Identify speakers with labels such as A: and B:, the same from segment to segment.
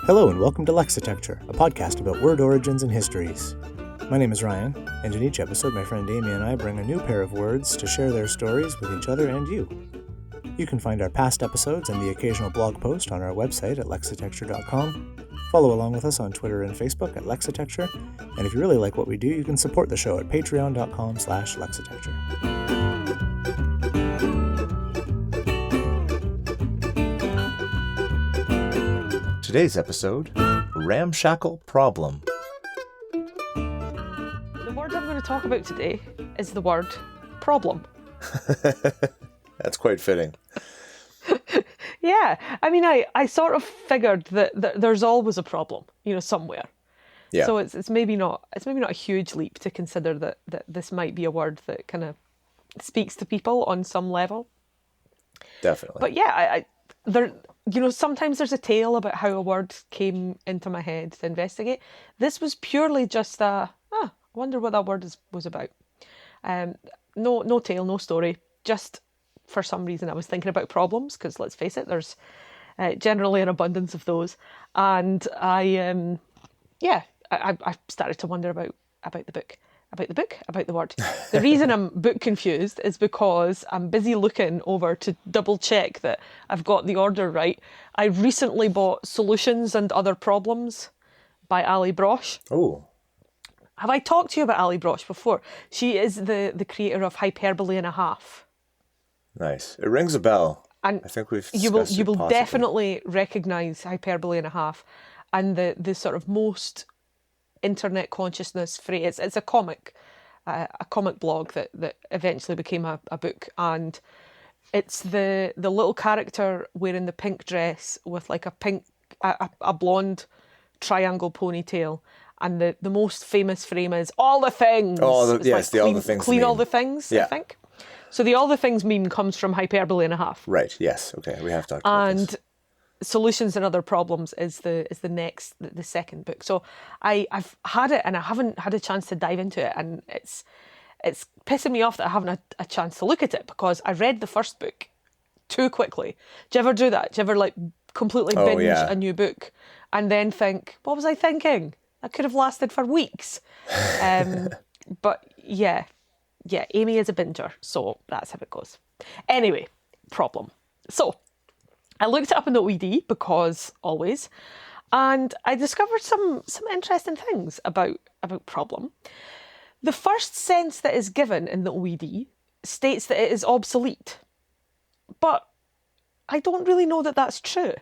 A: Hello and welcome to Lexitecture, a podcast about word origins and histories. My name is Ryan, and in each episode my friend Amy and I bring a new pair of words to share their stories with each other and you. You can find our past episodes and the occasional blog post on our website at lexitecture.com. Follow along with us on Twitter and Facebook at Lexitecture, and if you really like what we do, you can support the show at patreon.com/lexitecture. Today's episode, Ramshackle Problem.
B: The word I'm going to talk about today is the word problem.
A: That's quite fitting.
B: Yeah, I mean, I sort of figured that there's always a problem, somewhere.
A: Yeah.
B: So it's maybe not a huge leap to consider that this might be a word that kind of speaks to people on some level.
A: Definitely.
B: But yeah, sometimes there's a tale about how a word came into my head to investigate. This was purely just I wonder what that word was about. No tale, no story. Just for some reason I was thinking about problems, because let's face it, there's generally an abundance of those. And I started to wonder about the word. The reason I'm book confused is because I'm busy looking over to double check that I've got the order right. I recently bought Solutions and Other Problems by Ali Brosh.
A: Oh.
B: Have I talked to you about Ali Brosh before? She is the creator of Hyperbole and a Half.
A: Nice. It rings a bell.
B: And
A: I think we've
B: you will
A: possibly
B: definitely recognise Hyperbole and a Half, and the sort of most internet consciousness phrase. It's a comic blog that eventually became a book, and it's the little character wearing the pink dress with like a blonde triangle ponytail, and the most famous frame is all the things.
A: All the
B: clean,
A: things.
B: Clean
A: meme.
B: all the things.
A: Yeah.
B: I think. So the all the things meme comes from Hyperbole and a Half.
A: Right. Yes. Okay. We have talked about this.
B: And Solutions and Other Problems is the second book. So I've had it and I haven't had a chance to dive into it, and it's pissing me off that I haven't had a chance to look at it, because I read the first book too quickly. Do you ever do that? Do you ever completely binge a new book and then think, what was I thinking? That could have lasted for weeks. But yeah, Amy is a binger, so that's how it goes. Anyway, problem. So I looked it up in the OED, because always, and I discovered some interesting things about problem. The first sense that is given in the OED states that it is obsolete, but I don't really know that that's true.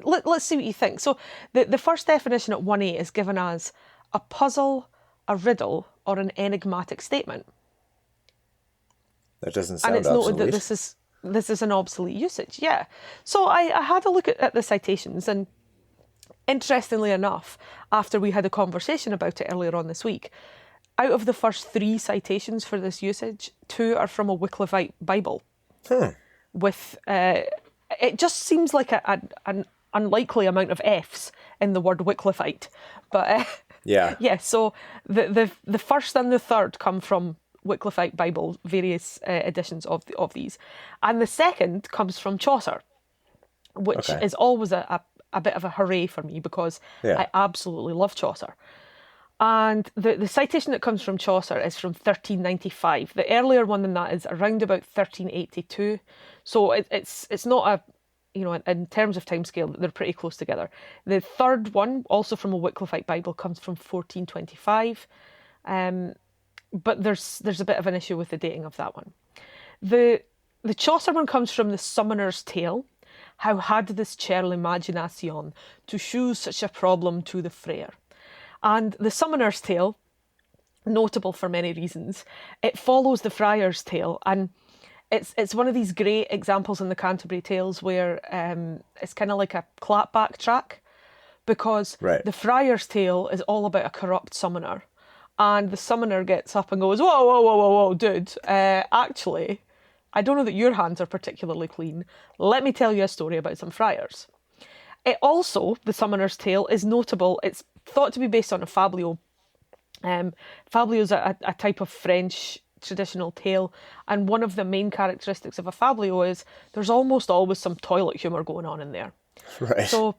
B: Let's see what you think. So the first definition at 1A is given as a puzzle, a riddle, or an enigmatic statement.
A: That doesn't sound
B: and it's
A: obsolete.
B: noted that this is an obsolete usage, yeah. So I had a look at the citations, and interestingly enough, after we had a conversation about it earlier on this week, out of the first 3 citations for this usage, 2 are from a Wyclifite Bible. With it just seems like an unlikely amount of F's in the word Wyclifite, but yeah. So the first and the third come from Wyclifite Bible, various editions of these, and the second comes from Chaucer, which is always a bit of a hooray for me, because I absolutely love Chaucer. And the citation that comes from Chaucer is from 1395. The earlier one than that is around about 1382. So it's not in terms of timescale, they're pretty close together. The third one, also from a Wyclifite Bible, comes from 1425. But there's a bit of an issue with the dating of that one. The Chaucer one comes from the Summoner's Tale. How had this churl imagination to shew such a problem to the frere? And the Summoner's Tale, notable for many reasons, it follows the Friar's Tale, and it's one of these great examples in the Canterbury Tales where it's kind of like a clapback track, because the Friar's Tale is all about a corrupt summoner. And the summoner gets up and goes, whoa, dude, actually, I don't know that your hands are particularly clean. Let me tell you a story about some friars. It also, the Summoner's Tale, is notable. It's thought to be based on a fabliau. Fabliau is a type of French traditional tale, and one of the main characteristics of a fablio is there's almost always some toilet humour going on in there.
A: Right.
B: So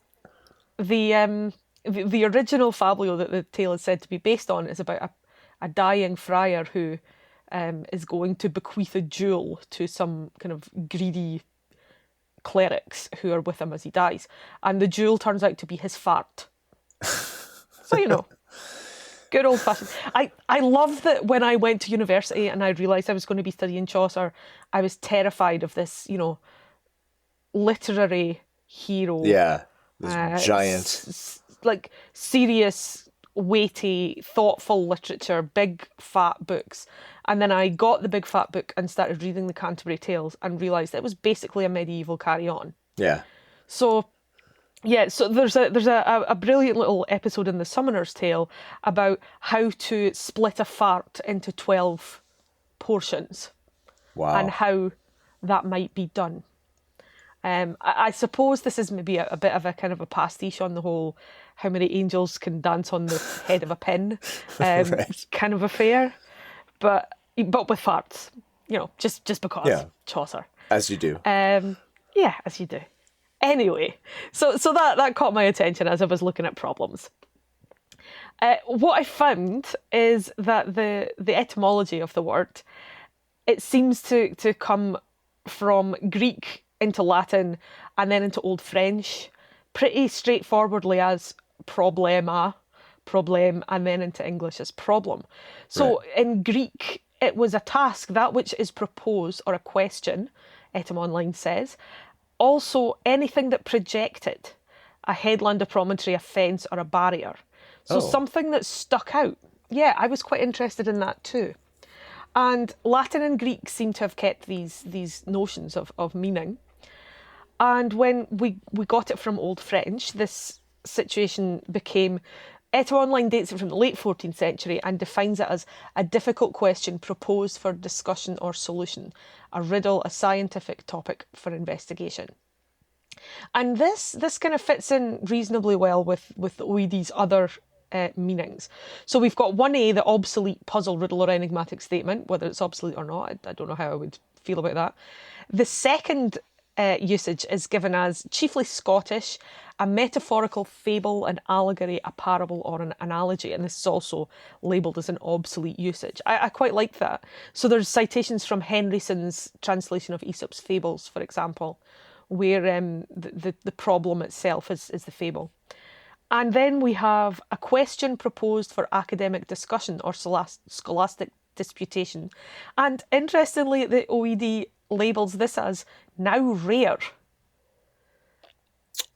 B: the original fablio that the tale is said to be based on is about a dying friar who is going to bequeath a jewel to some kind of greedy clerics who are with him as he dies. And the jewel turns out to be his fart. So, good old fashioned. I love that when I went to university and I realised I was going to be studying Chaucer, I was terrified of this, literary hero.
A: Yeah. This giant.
B: Like serious, weighty, thoughtful literature, big fat books. And then I got the big fat book and started reading the Canterbury Tales and realised it was basically a medieval carry-on.
A: Yeah.
B: So there's a brilliant little episode in The Summoner's Tale about how to split a fart into 12 portions.
A: Wow.
B: And how that might be done. I suppose this is maybe a bit of a kind of a pastiche on the whole how many angels can dance on the head of a pin
A: Right.
B: kind of affair, but with farts, just because Chaucer.
A: As you do.
B: Yeah, as you do. Anyway, so that caught my attention as I was looking at problems. What I found is that the etymology of the word, it seems to come from Greek into Latin and then into Old French, pretty straightforwardly as problema, problem, and then into English as problem. So in Greek, it was a task, that which is proposed, or a question, Etym Online says. Also, anything that projected, a headland, a promontory, a fence, or a barrier. So something that stuck out. Yeah, I was quite interested in that too. And Latin and Greek seem to have kept these notions of meaning. And when we got it from Old French, this situation became... Etym Online dates it from the late 14th century and defines it as a difficult question proposed for discussion or solution, a riddle, a scientific topic for investigation. And this kind of fits in reasonably well with the OED's other meanings. So we've got 1A, the obsolete puzzle, riddle or enigmatic statement, whether it's obsolete or not. I don't know how I would feel about that. The second usage is given as chiefly Scottish, a metaphorical fable, an allegory, a parable or an analogy, and this is also labelled as an obsolete usage. I quite like that. So there's citations from Henryson's translation of Aesop's Fables, for example, where the problem itself is the fable. And then we have a question proposed for academic discussion or scholastic disputation. And interestingly, the OED labels this as now rare.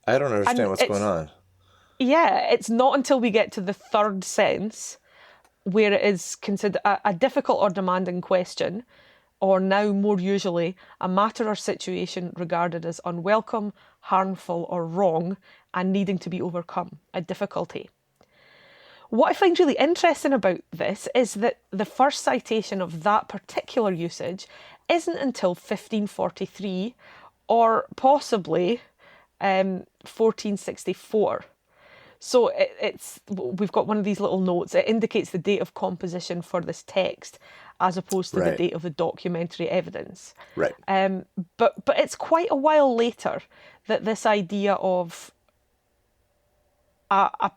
A: I don't understand what's going on.
B: Yeah, it's not until we get to the third sense where it is considered a difficult or demanding question, or now more usually a matter or situation regarded as unwelcome, harmful or wrong and needing to be overcome, a difficulty. What I find really interesting about this is that the first citation of that particular usage isn't until 1543 or possibly 1464. So we've got one of these little notes. It indicates the date of composition for this text as opposed to the date of the documentary evidence.
A: Right.
B: But it's quite a while later that this idea of a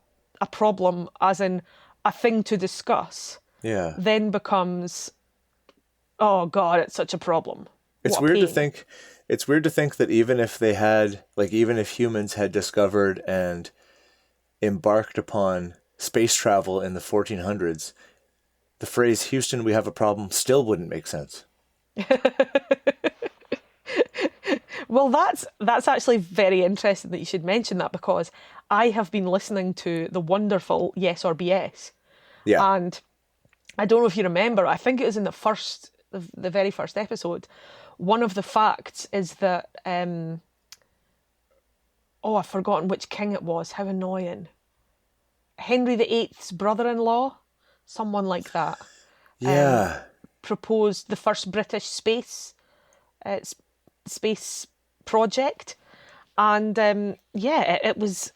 B: problem, as in a thing to discuss, then becomes, oh God, it's such a problem.
A: It's weird to think. It's weird to think that even if humans had discovered and embarked upon space travel in the 1400s, the phrase "Houston, we have a problem" still wouldn't make sense.
B: Well, that's actually very interesting that you should mention that, because I have been listening to the wonderful Yes or BS.
A: Yeah.
B: And I don't know if you remember, I think it was in the very first episode, one of the facts is that, I've forgotten which king it was, how annoying. Henry VIII's brother-in-law, someone like that.
A: Yeah.
B: Proposed the first British space project. And it was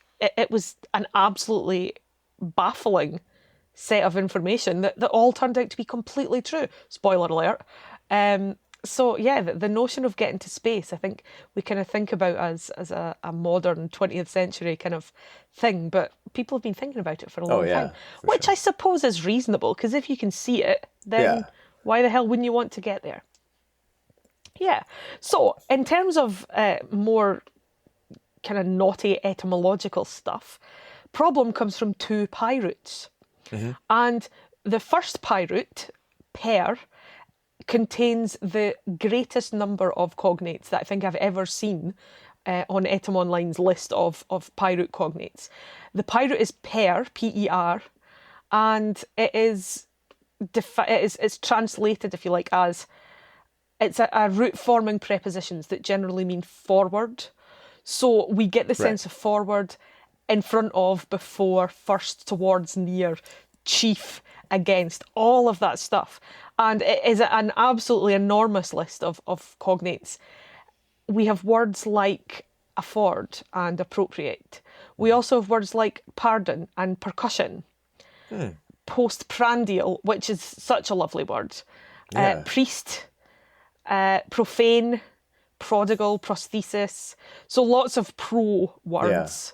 B: an absolutely baffling set of information that all turned out to be completely true. Spoiler alert. So yeah, the notion of getting to space, I think we kind of think about as a modern 20th century kind of thing, but people have been thinking about it for a long time, which
A: sure.
B: I suppose is reasonable, because if you can see it, then why the hell wouldn't you want to get there? Yeah. So in terms of more kind of naughty etymological stuff, problem comes from two pi roots. And the first pi root, per, contains the greatest number of cognates that I think I've ever seen on Etymonline's list of pi root cognates. The pi root is per, P-E-R, and it's translated, if you like, as it's a root forming prepositions that generally mean forward. So we get the sense of forward, in front of, before, first, towards, near, chief, against, all of that stuff. And it is an absolutely enormous list of cognates. We have words like afford and appropriate. We also have words like pardon and percussion. Postprandial, which is such a lovely word. Priest, profane, prodigal, prosthesis. So lots of pro words.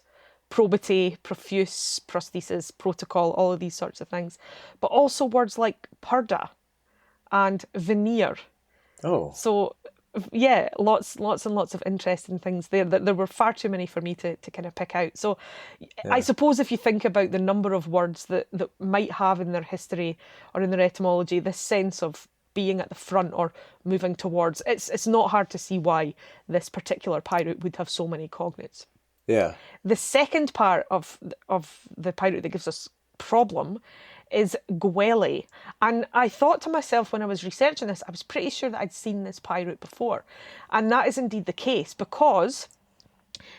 B: Probity, profuse, prosthesis, protocol, all of these sorts of things. But also words like purda and veneer. So yeah, lots and lots of interesting things there. There were far too many for me to kind of pick out. So I suppose if you think about the number of words that might have in their history or in their etymology this sense of being at the front or moving towards, it's not hard to see why this particular pi root would have so many cognates. The second part of the pi root that gives us problem is gweli. And I thought to myself when I was researching this, I was pretty sure that I'd seen this pi root before. And that is indeed the case, because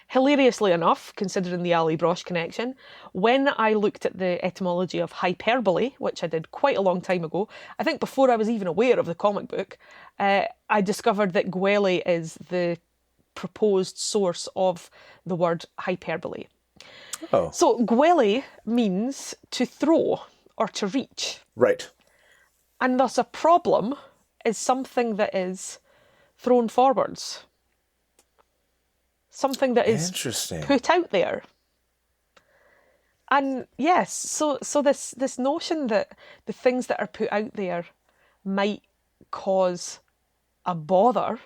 B: hilariously enough, considering the Ali Brosh connection, when I looked at the etymology of hyperbole, which I did quite a long time ago, I think before I was even aware of the comic book, I discovered that gweli is the proposed source of the word hyperbole. So gweli means to throw or to reach. And thus a problem is something that is thrown forwards. Something that is put out there. And yes, so this notion that the things that are put out there might cause a bother,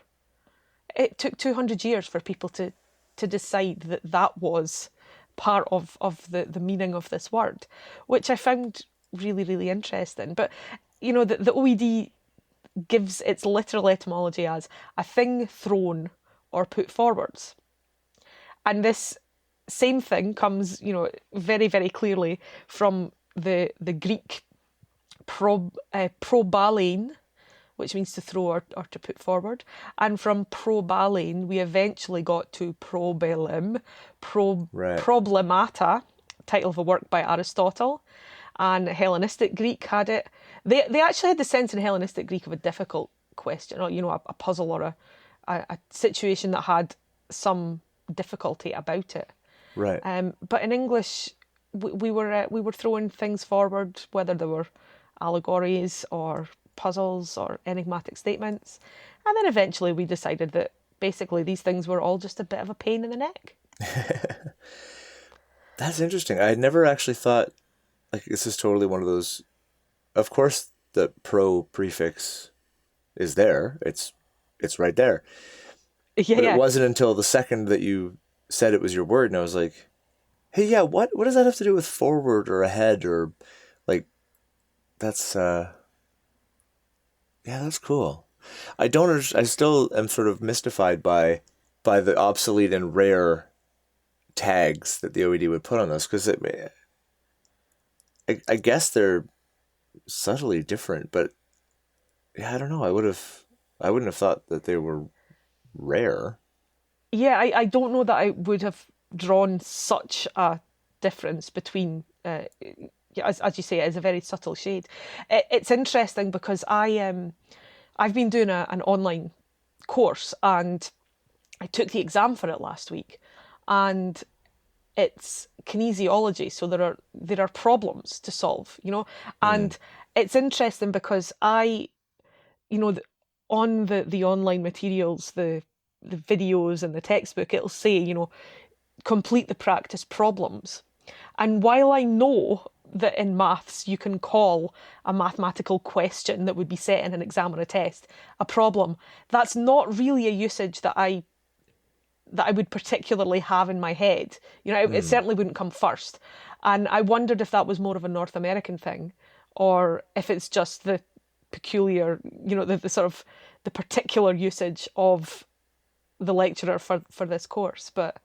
B: it took 200 years for people to decide that was part of the meaning of this word, which I found really, really interesting. But, you know, the OED gives its literal etymology as a thing thrown or put forwards. And this same thing comes, you know, very, very clearly from the Greek probalein, which means to throw or to put forward. And from probalein, we eventually got to probelem, problemata, title of a work by Aristotle. And Hellenistic Greek had it. They actually had the sense in Hellenistic Greek of a difficult question, or, you know, a puzzle or a situation that had some difficulty about it. But in English, we were throwing things forward, whether they were allegories or puzzles or enigmatic statements. And then eventually we decided that basically these things were all just a bit of a pain in the neck.
A: That's interesting. I had never actually thought, like, this is totally one of those, of course the pro prefix is there. It's right there. But it wasn't until the second that you said it was your word, and I was like, hey, yeah, what does that have to do with forward or ahead, or like, that's that's cool. I still am sort of mystified by the obsolete and rare tags that the OED would put on those, because I guess they're subtly different, but yeah, I don't know. I wouldn't have thought that they were rare.
B: Yeah, I don't know that I would have drawn such a difference between, as you say, it is a very subtle shade. It's interesting because I've been doing an online course, and I took the exam for it last week, and it's kinesiology, so there are problems to solve, and it's interesting because on the online materials, the videos and the textbook, it'll say, complete the practice problems. And while I know that in maths you can call a mathematical question that would be set in an exam or a test a problem, that's not really a usage that I would particularly have in my head. It certainly wouldn't come first. And I wondered if that was more of a North American thing, or if it's just the peculiar, the sort of the particular usage of the lecturer for this course. But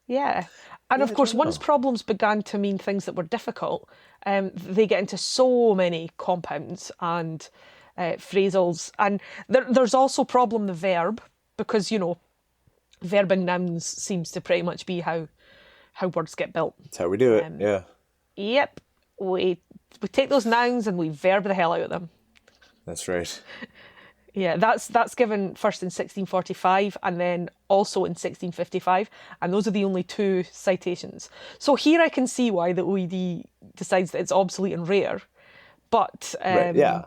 B: yeah. And of course, once problems began to mean things that were difficult, they get into so many compounds and phrasals. And there's also problem the verb, because, verbing nouns seems to pretty much be how words get built.
A: That's how we do it, yeah.
B: Yep. We take those nouns and we verb the hell out of them.
A: That's right.
B: Yeah, that's given first in 1645 and then also in 1655, and those are the only two citations. So here I can see why the OED decides that it's obsolete and rare, but
A: right, yeah.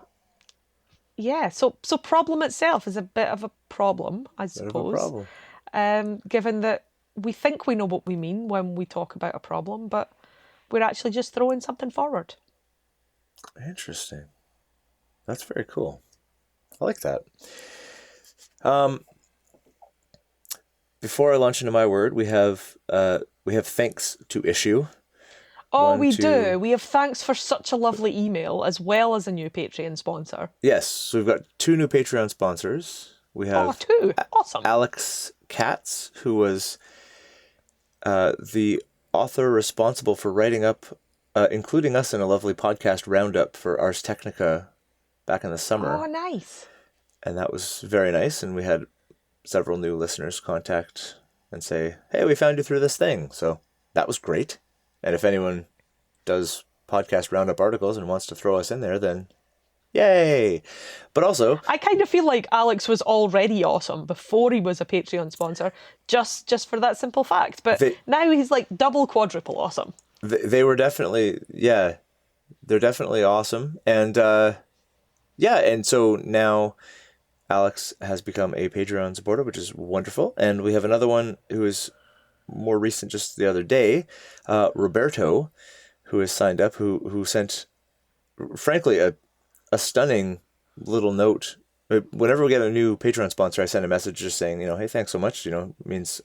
B: Yeah, so problem itself is a bit of a problem, I suppose. Given that we think we know what we mean when we talk about a problem, but we're actually just throwing something forward.
A: Interesting. That's very cool. I like that. Before I launch into my word, we have thanks to issue.
B: Oh, we do. We have thanks for such a lovely email, as well as a new Patreon sponsor.
A: Yes, so we've got 2 new Patreon sponsors. We have
B: 2. Awesome.
A: Alex Katz, who was the author responsible for writing up, including us in a lovely podcast roundup for Ars Technica back in the summer.
B: Oh, nice.
A: And that was very nice. And we had several new listeners contact and say, hey, we found you through this thing. So that was great. And if anyone does podcast roundup articles and wants to throw us in there, then yay. But also,
B: I kind of feel like Alex was already awesome before he was a Patreon sponsor, just for that simple fact. But now he's like double, quadruple awesome.
A: They were definitely, yeah, they're definitely awesome. And yeah, and so now Alex has become a Patreon supporter, which is wonderful. And we have another one who is more recent, just the other day, Roberto, who has signed up, who sent, frankly, a stunning little note. Whenever we get a new Patreon sponsor, I send a message just saying, hey, thanks so much. It means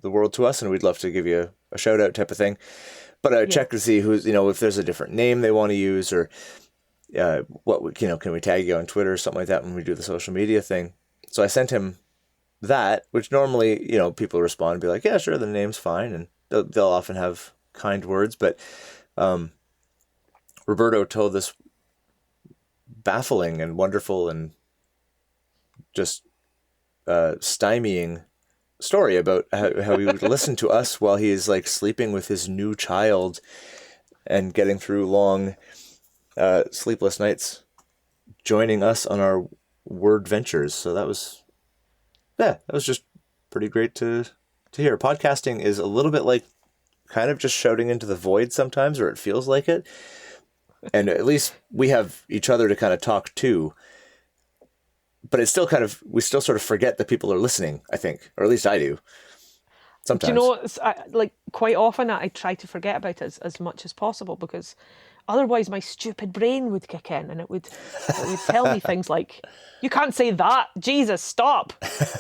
A: the world to us, and we'd love to give you a shout out type of thing. But I check to see who's, if there's a different name they want to use, or can we tag you on Twitter or something like that when we do the social media thing. So I sent him that, which normally, people respond and be like, yeah, sure, the name's fine. And they'll often have kind words. But Roberto told this baffling and wonderful and just stymieing story about how he would listen to us while he is like sleeping with his new child and getting through long sleepless nights, joining us on our word ventures. So that was just pretty great to hear. Podcasting is a little bit like kind of just shouting into the void sometimes, or it feels like it. And at least we have each other to kind of talk to. But it's still we still sort of forget that people are listening, I think, or at least I do. Sometimes.
B: Do you know, quite often I try to forget about it as much as possible, because otherwise my stupid brain would kick in and it would tell me things like, you can't say that, Jesus, stop.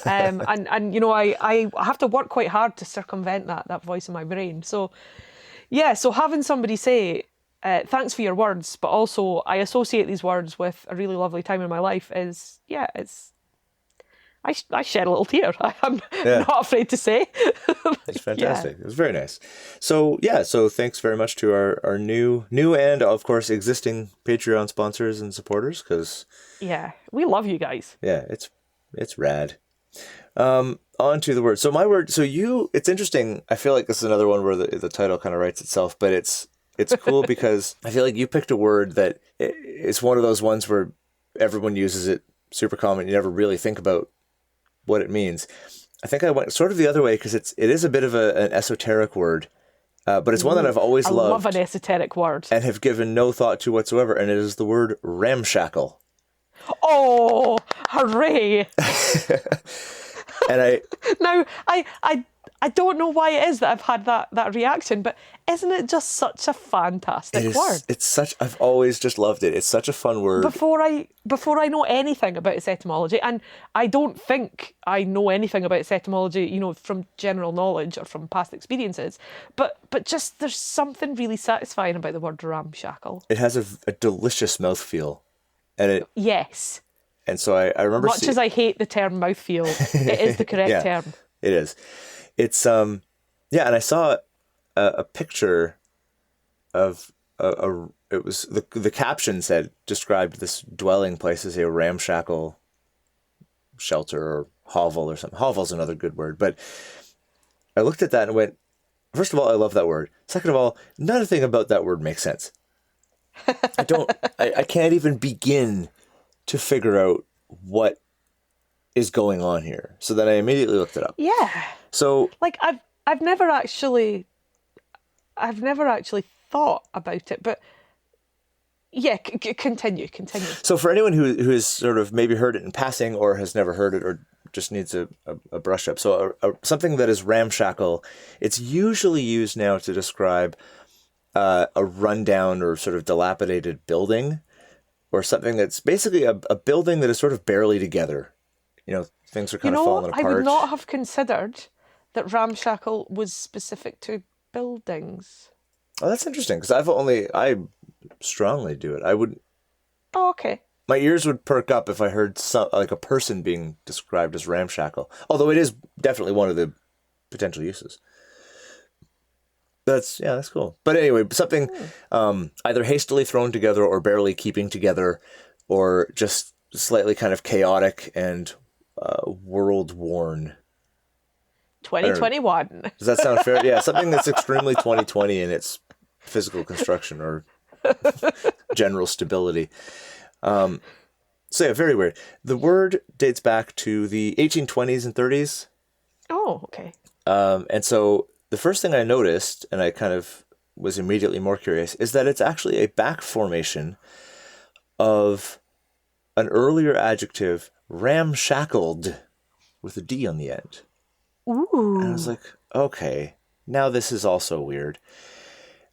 B: And I have to work quite hard to circumvent that voice in my brain. So, yeah, so having somebody say, thanks for your words, but also I associate these words with a really lovely time in my life is, I shed a little tear. I'm not afraid to say.
A: It's fantastic. It was very nice. So, thanks very much to our new and, of course, existing Patreon sponsors and supporters, because...
B: Yeah, we love you guys.
A: Yeah, it's rad. On to the word. So my word, it's interesting. I feel like this is another one where the title kind of writes itself, but it's cool because I feel like you picked a word that it's one of those ones where everyone uses it, super common. You never really think about what it means. I think I went sort of the other way because it is a bit of an esoteric word,
C: But it's one that I've always
B: I
C: loved.
B: love an esoteric word.
C: And have given no thought to whatsoever, and it is the word ramshackle.
B: Oh, hooray!
C: And
B: Now, I don't know why it is that I've had that reaction, but isn't it just such a fantastic word?
C: I've always just loved it. It's such a fun word.
B: Before I know anything about its etymology, and I don't think I know anything about its etymology, from general knowledge or from past experiences, but just there's something really satisfying about the word ramshackle.
C: It has a delicious mouthfeel.
B: Yes.
C: And so I remember...
B: Much as I hate the term mouthfeel, it is the correct term.
C: It is. It's, and I saw a picture of it was, the caption described this dwelling place as a ramshackle shelter or hovel or something. Hovel's another good word. But I looked at that and went, first of all, I love that word. Second of all, nothing about that word makes sense. I can't even begin to figure out what is going on here. So then I immediately looked it up.
B: Yeah.
C: So
B: like I've never actually thought about it, but yeah, continue.
C: So for anyone who has sort of maybe heard it in passing or has never heard it or just needs a brush up. So something that is ramshackle, it's usually used now to describe a rundown or sort of dilapidated building, or something that's basically a building that is sort of barely together. Things are kind of falling apart.
B: I would not have considered that ramshackle was specific to buildings.
C: Oh, that's interesting, because I strongly do it. I would...
B: Oh, okay.
C: My ears would perk up if I heard like a person being described as ramshackle, although it is definitely one of the potential uses. That's cool. But anyway, something either hastily thrown together or barely keeping together, or just slightly kind of chaotic and world-worn.
B: 2021.
C: Does that sound fair? Yeah, something that's extremely 2020 in its physical construction or general stability. So yeah, very weird. The word dates back to the 1820s and 30s.
B: Oh, okay.
C: And so the first thing I noticed, and I kind of was immediately more curious, is that it's actually a back formation of an earlier adjective, ramshackled, with a D on the end.
B: Ooh.
C: And I was like, okay, now this is also weird.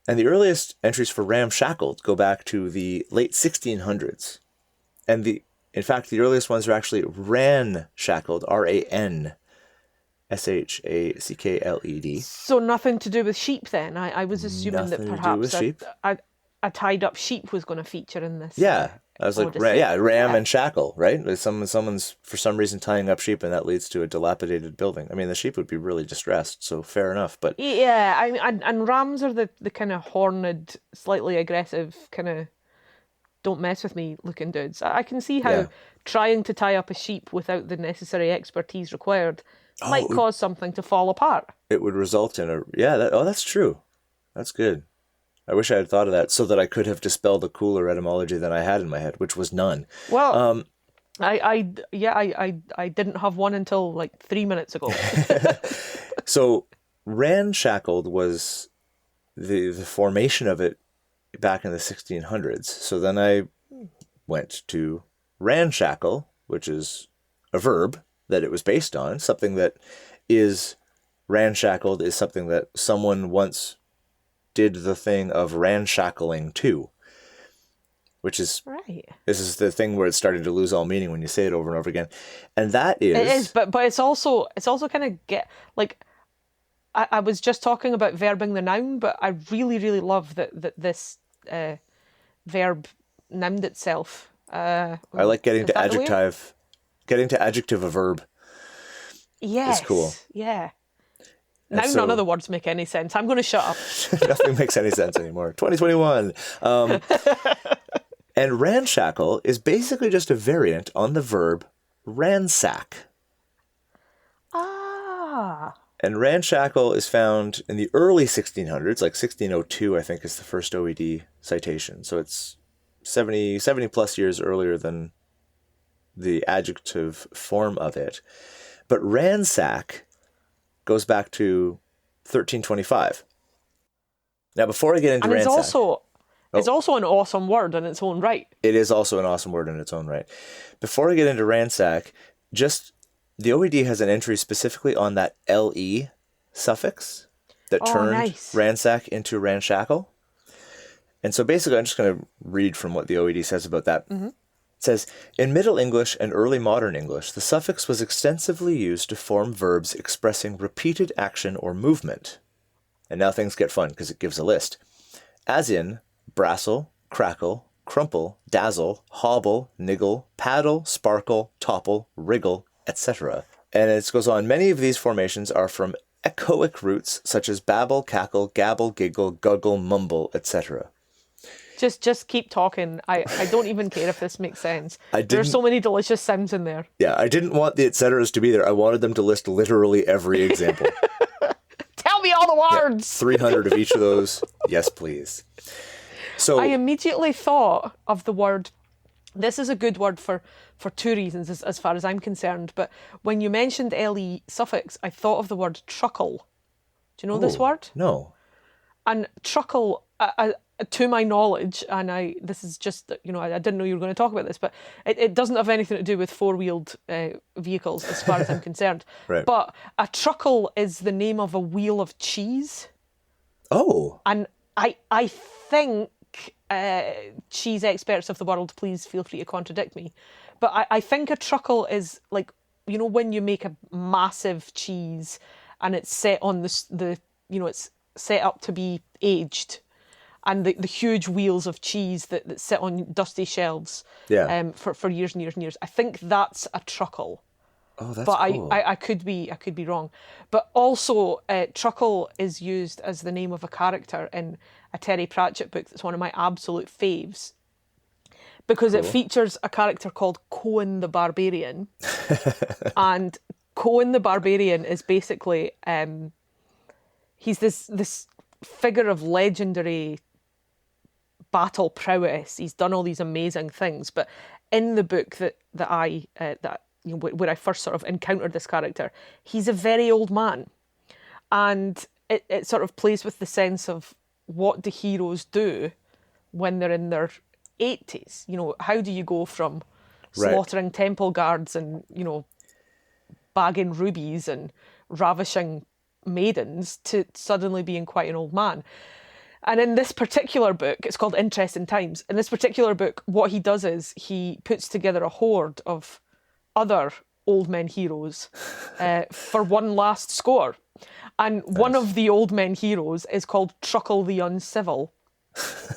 C: And the earliest entries for ramshackled go back to the late 1600s. And in fact, the earliest ones are actually ranshackled, RANSHACKLED.
B: So nothing to do with sheep then? I was assuming
C: Nothing
B: that
C: to do with
B: perhaps
C: sheep.
B: a tied up sheep was going to feature in this.
C: Yeah. I was like,
B: Odyssey.
C: ram and shackle, right? Like someone's for some reason tying up sheep, and that leads to a dilapidated building. I mean, the sheep would be really distressed, so fair enough. But
B: yeah, I mean, and rams are the kind of horned, slightly aggressive, kind of don't mess with me looking dudes. I can see how trying to tie up a sheep without the necessary expertise required might cause something to fall apart.
C: It would result in that's true. That's good. I wish I had thought of that so that I could have dispelled a cooler etymology than I had in my head, which was none.
B: Well, I didn't have one until like 3 minutes ago.
C: So ranshackled was the formation of it back in the 1600s. So then I went to ramshackle, which is a verb that it was based on. Something that is ramshackled is something that someone once did the thing of ranshackling to, which is
B: right.
C: This is the thing where it's starting to lose all meaning when you say it over and over again, and that is
B: it is, but it's also kind of I was just talking about verbing the noun, but I really love that this verb named itself.
C: I like getting to adjective a verb.
B: Yes,
C: it's cool.
B: Yeah. Now none of the words make any sense. I'm going to shut up.
C: Nothing makes any sense anymore. 2021. And ramshackle is basically just a variant on the verb ransack.
B: Ah.
C: And ramshackle is found in the early 1600s, like 1602, I think, is the first OED citation. So it's 70 plus years earlier than the adjective form of it. But ransack goes back to 1325. Now, before I get into
B: And
C: ransack,
B: it's also an awesome word in its own right.
C: it is also an awesome word in its own right. Before I get into ransack, just the OED has an entry specifically on that LE suffix that turned
B: nice.
C: ransack into ramshackle. And so basically, I'm just going to read from what the OED says about that. It says, in Middle English and early modern English, the suffix was extensively used to form verbs expressing repeated action or movement. And now things get fun because it gives a list. As in, brassle, crackle, crumple, dazzle, hobble, niggle, paddle, sparkle, topple, wriggle, etc. And it goes on, many of these formations are from echoic roots such as babble, cackle, gabble, giggle, guggle, mumble, etc.
B: Just keep talking. I don't even care if this makes sense. There's so many delicious sounds in there.
C: Yeah, I didn't want the et ceteras to be there. I wanted them to list literally every example.
B: Tell me all the words!
C: 300 of each of those. Yes, please. So
B: I immediately thought of the word, this is a good word for two reasons as far as I'm concerned, but when you mentioned LE suffix, I thought of the word truckle. Do you know this word?
C: No.
B: And truckle, to my knowledge, and this is just, I didn't know you were going to talk about this, but it doesn't have anything to do with four-wheeled vehicles as far as I'm concerned.
C: Right.
B: But a truckle is the name of a wheel of cheese.
C: Oh.
B: And I think, cheese experts of the world, please feel free to contradict me, but I think a truckle is like, when you make a massive cheese and it's set on it's set up to be aged, and the huge wheels of cheese that sit on dusty shelves for years and years and years. I think that's a truckle.
C: Oh, that's
B: but
C: cool.
B: I could be wrong. But also, truckle is used as the name of a character in a Terry Pratchett book that's one of my absolute faves, because it features a character called Cohen the Barbarian. And Cohen the Barbarian is basically he's this figure of legendary battle prowess. He's done all these amazing things, but in the book where I first sort of encountered this character, he's a very old man, and it sort of plays with the sense of what do heroes do when they're in their 80s. How do you go from slaughtering temple guards and bagging rubies and ravishing maidens to suddenly being quite an old man? And in this particular book, it's called Interesting Times. In this particular book, what he does is he puts together a horde of other old men heroes for one last score. And one of the old men heroes is called Truckle the Uncivil.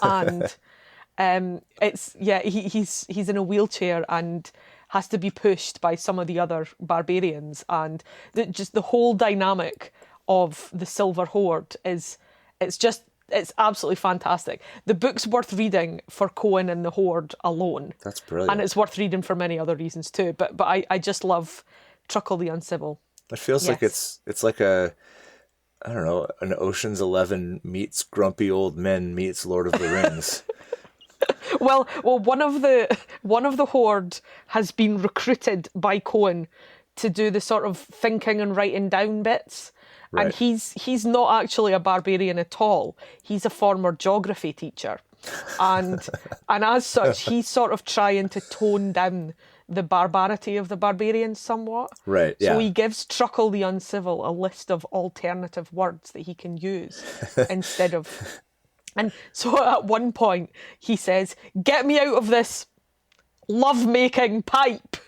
B: And he's in a wheelchair and has to be pushed by some of the other barbarians. And just the whole dynamic of the Silver Horde it's absolutely fantastic. The book's worth reading for Cohen and the Horde alone.
C: That's brilliant.
B: And it's worth reading for many other reasons too. But I just love Truckle the Uncivil.
C: It feels like it's like an Ocean's 11 meets Grumpy Old Men meets Lord of the Rings.
B: Well, one of the Horde has been recruited by Cohen to do the sort of thinking and writing down bits. Right. And he's not actually a barbarian at all. He's a former geography teacher. And as such, he's sort of trying to tone down the barbarity of the barbarians somewhat.
C: Right, yeah.
B: So he gives Truckle the Uncivil a list of alternative words that he can use instead of... And so at one point, he says, "Get me out of this love-making pipe."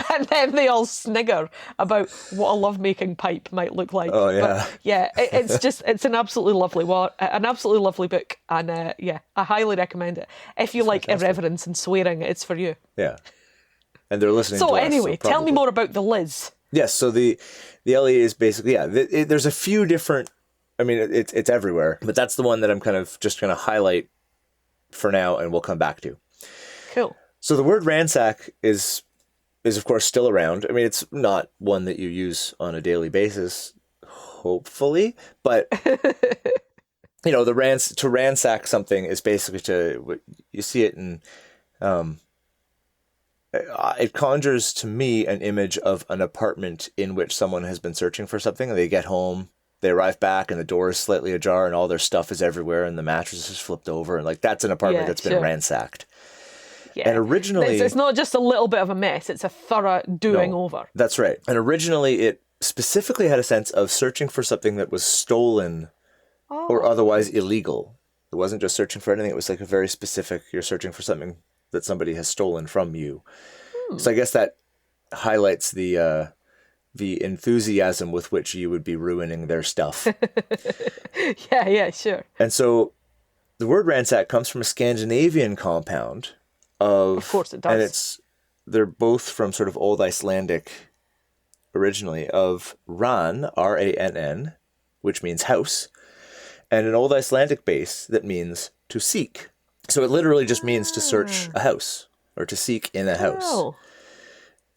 B: And then they all snigger about what a love-making pipe might look like.
C: Oh yeah,
B: but yeah. It's an absolutely lovely book, and I highly recommend it. If you like irreverence and swearing, it's for you.
C: Yeah, and they're listening.
B: So
C: to
B: anyway,
C: us, so
B: tell me more about the Liz.
C: Yes, so the LE is basically there's a few different. I mean, it's everywhere, but that's the one that I'm kind of just going to highlight for now, and we'll come back to.
B: Cool.
C: So the word ransack is of course still around. I mean, it's not one that you use on a daily basis, hopefully, but to ransack something is basically you see it in it conjures to me an image of an apartment in which someone has been searching for something, and they get home they arrive back and the door is slightly ajar and all their stuff is everywhere and the mattress is flipped over. And like, that's an apartment that's been ransacked.
B: Yeah.
C: And originally...
B: It's not just a little bit of a mess. It's a thorough doing over.
C: That's right. And originally it specifically had a sense of searching for something that was stolen or otherwise illegal. It wasn't just searching for anything. It was like a very specific, you're searching for something that somebody has stolen from you. So I guess that highlights the enthusiasm with which you would be ruining their stuff.
B: Yeah, sure.
C: And so the word ransack comes from a Scandinavian compound of
B: course it does.
C: And they're both from sort of Old Icelandic originally, of ran, R-A-N-N, which means house, and an Old Icelandic base that means to seek. So it literally just means to search a house or to seek in a house.
B: Oh.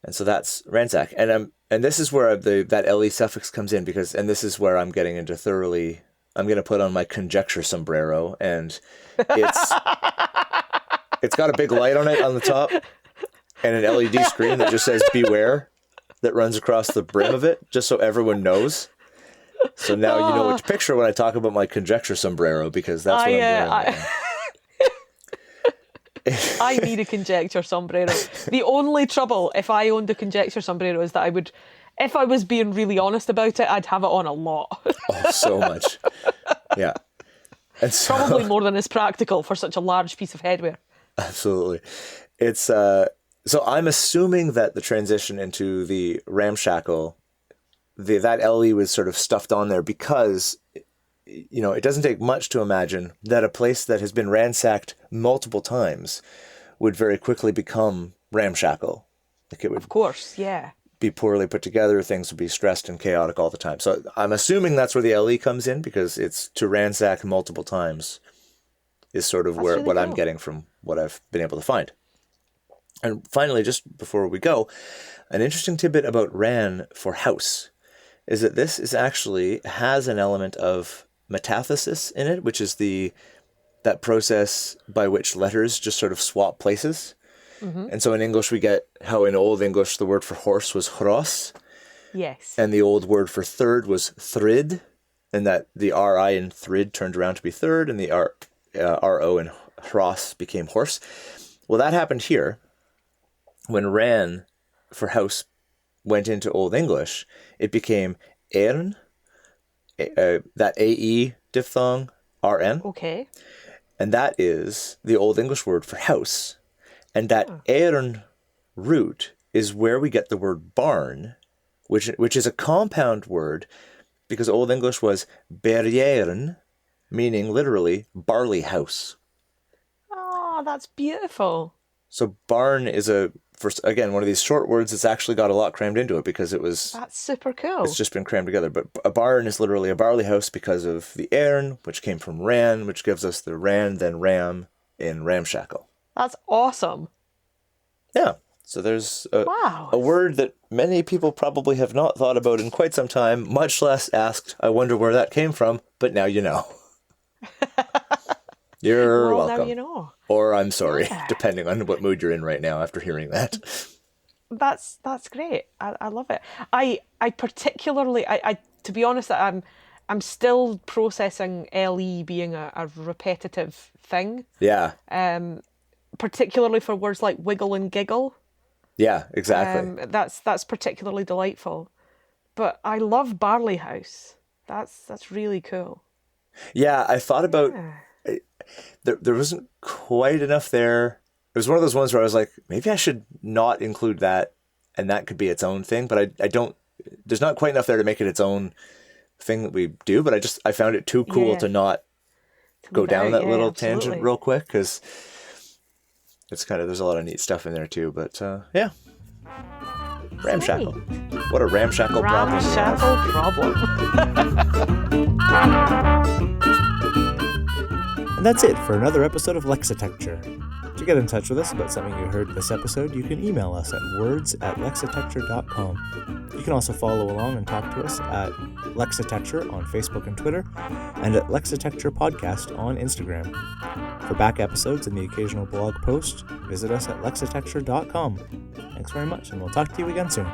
C: And so that's ransack. And this is where that LE suffix comes in, because, and this is where I'm getting into thoroughly, I'm going to put on my conjecture sombrero, and it's got a big light on it on the top and an LED screen that just says beware that runs across the brim of it, just so everyone knows. So now you know what to picture when I talk about my conjecture sombrero, because that's what I'm wearing right now.
B: I need a conjecture sombrero. The only trouble if I owned a conjecture sombrero is that if I was being really honest about it, I'd have it on a lot.
C: Oh, so much. Yeah. And so,
B: probably more than is practical for such a large piece of headwear.
C: Absolutely. It's so I'm assuming that the transition into the ramshackle, that LE was sort of stuffed on there because, you know, it doesn't take much to imagine that a place that has been ransacked multiple times would very quickly become ramshackle. Like, it would,
B: of course, yeah,
C: be poorly put together. Things would be stressed and chaotic all the time. So I'm assuming that's where the LE comes in, because it's to ransack multiple times is sort of what cool. I'm getting from what I've been able to find. And finally, just before we go, an interesting tidbit about ran for house is that this is actually has an element of metathesis in it, which is that process by which letters just sort of swap places. Mm-hmm. And so in English, we get how in Old English the word for horse was hros.
B: Yes.
C: And the old word for third was thrid, and that the RI in thrid turned around to be third, and the RO in hros became horse. Well, that happened here. When ran for house went into Old English, it became ern, that AE diphthong, RN.
B: Okay.
C: And that is the Old English word for house. And that ern root is where we get the word barn, which is a compound word, because Old English was berjeren, meaning literally barley house.
B: Oh, that's beautiful.
C: So barn is one of these short words that's actually got a lot crammed into it, because
B: that's super cool.
C: It's just been crammed together. But a barn is literally a barley house because of the ern, which came from ran, which gives us the ran, then ram in ramshackle.
B: That's awesome.
C: Yeah. So there's a word that many people probably have not thought about in quite some time, much less asked, I wonder where that came from, but now you know. You're welcome.
B: Now you know.
C: Or I'm sorry, depending on what mood you're in right now after hearing that.
B: That's great. I love it. I particularly, to be honest, I'm still processing LE being a repetitive thing.
C: Yeah.
B: Particularly for words like wiggle and giggle.
C: Yeah, exactly.
B: That's particularly delightful. But I love barley house. That's really cool.
C: Yeah, I thought about... There wasn't quite enough there. It was one of those ones where I was like, maybe I should not include that, and that could be its own thing. But I don't. There's not quite enough there to make it its own thing that we do. But I found it too cool to not go down that little tangent real quick, because it's there's a lot of neat stuff in there too. But yeah, ramshackle. What a ramshackle problem!
B: Ramshackle problem.
A: And that's it for another episode of Lexitecture. To get in touch with us about something you heard this episode, you can email us at words@lexitecture.com. You can also follow along and talk to us at Lexitecture on Facebook and Twitter, and at Lexitecture Podcast on Instagram. For back episodes and the occasional blog post, visit us at lexitecture.com. Thanks very much, and we'll talk to you again soon.